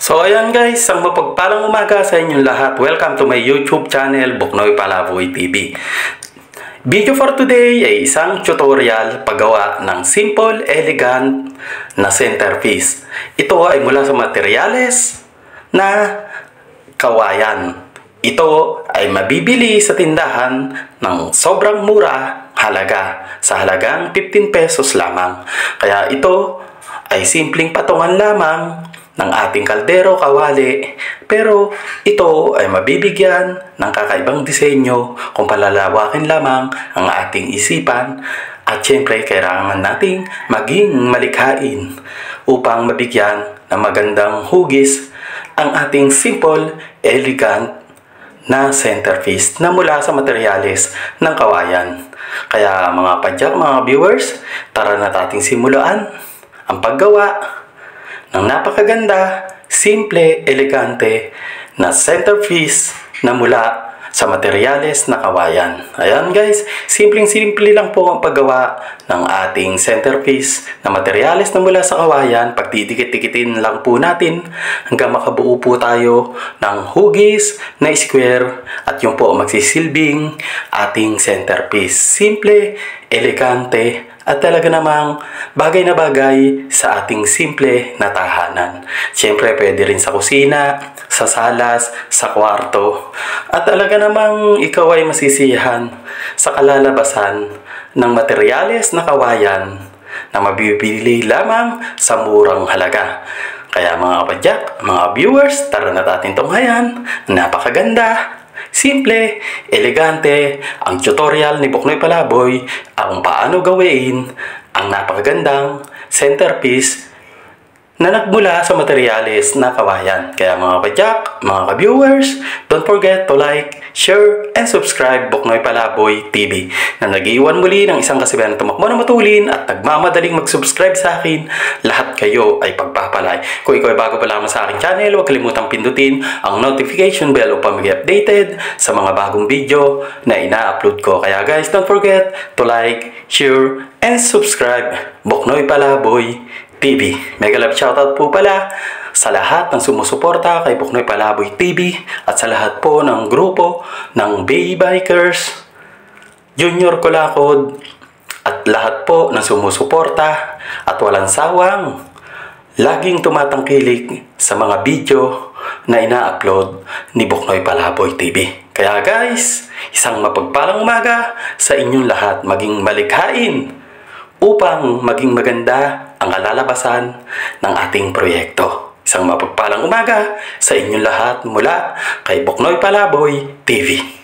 So ayan guys, isang mapagpalang umaga sa inyong lahat. Welcome to my YouTube channel, Buknoy Palaboy TV. Video for today ay isang tutorial paggawa ng simple, elegant na centerpiece. Ito ay mula sa materyales na kawayan. Ito ay mabibili sa tindahan ng sobrang mura halaga, sa halagang 15 pesos lamang. Kaya ito ay simpleng patungan lamang ng ating kaldero kawali, pero ito ay mabibigyan ng kakaibang disenyo kung palalawakin lamang ang ating isipan. At syempre kailangan nating maging malikhain upang mabigyan ng magandang hugis ang ating simple, elegant na centerpiece na mula sa materyales ng kawayan. Kaya mga padyak, mga viewers, tara na nating simulan ang paggawa ng napakaganda, simple, elegante na centerpiece na mula sa materyales na kawayan. Ayan guys, simpleng-simple lang po ang paggawa ng ating centerpiece na materyales na mula sa kawayan. Pagdidikit-dikitin lang po natin hanggang makabuo po tayo ng hugis na square at yung po magsisilbing ating centerpiece. Simple, elegante, at talaga namang bagay na bagay sa ating simple na tahanan. Siyempre, pwede rin sa kusina, sa salas, sa kwarto. At talaga namang ikaw ay masisiyahan sa kalalabasan ng materyales na kawayan na mabibili lamang sa murang halaga. Kaya mga kapadyak, mga viewers, tara na natin tunghayan. Napakaganda, simple, elegante, ang tutorial ni Buknoy Palaboy ang paano gawin ang napakagandang centerpiece na nagmula sa materyales na kawayan. Kaya mga padyak, mga ka-viewers, don't forget to like, share, and subscribe Buknoy Palaboy TV na nag-iwan muli ng isang kasibayan tumakbo na matulin at nagmamadaling mag-subscribe sa akin. Lahat kayo ay pagpapalay. Kung ikaw ay bago pa lamang sa aking channel, huwag kalimutang pindutin ang notification bell upang mag-updated sa mga bagong video na ina-upload ko. Kaya guys, don't forget to like, share, and subscribe Buknoy Palaboy TV. Mega love shoutout po pala sa lahat ng sumusuporta kay Buknoy Palaboy TV at sa lahat po ng grupo ng Bay Bikers, Junior Kulakod, at lahat po ng sumusuporta at walang sawang laging tumatangkilik sa mga video na ina-upload ni Buknoy Palaboy TV. Kaya guys, isang mapagpalang umaga sa inyong lahat, maging malikhain upang maging maganda ang kalalabasan ng ating proyekto. Isang mapagpalang umaga sa inyong lahat mula kay Buknoy Palaboy TV.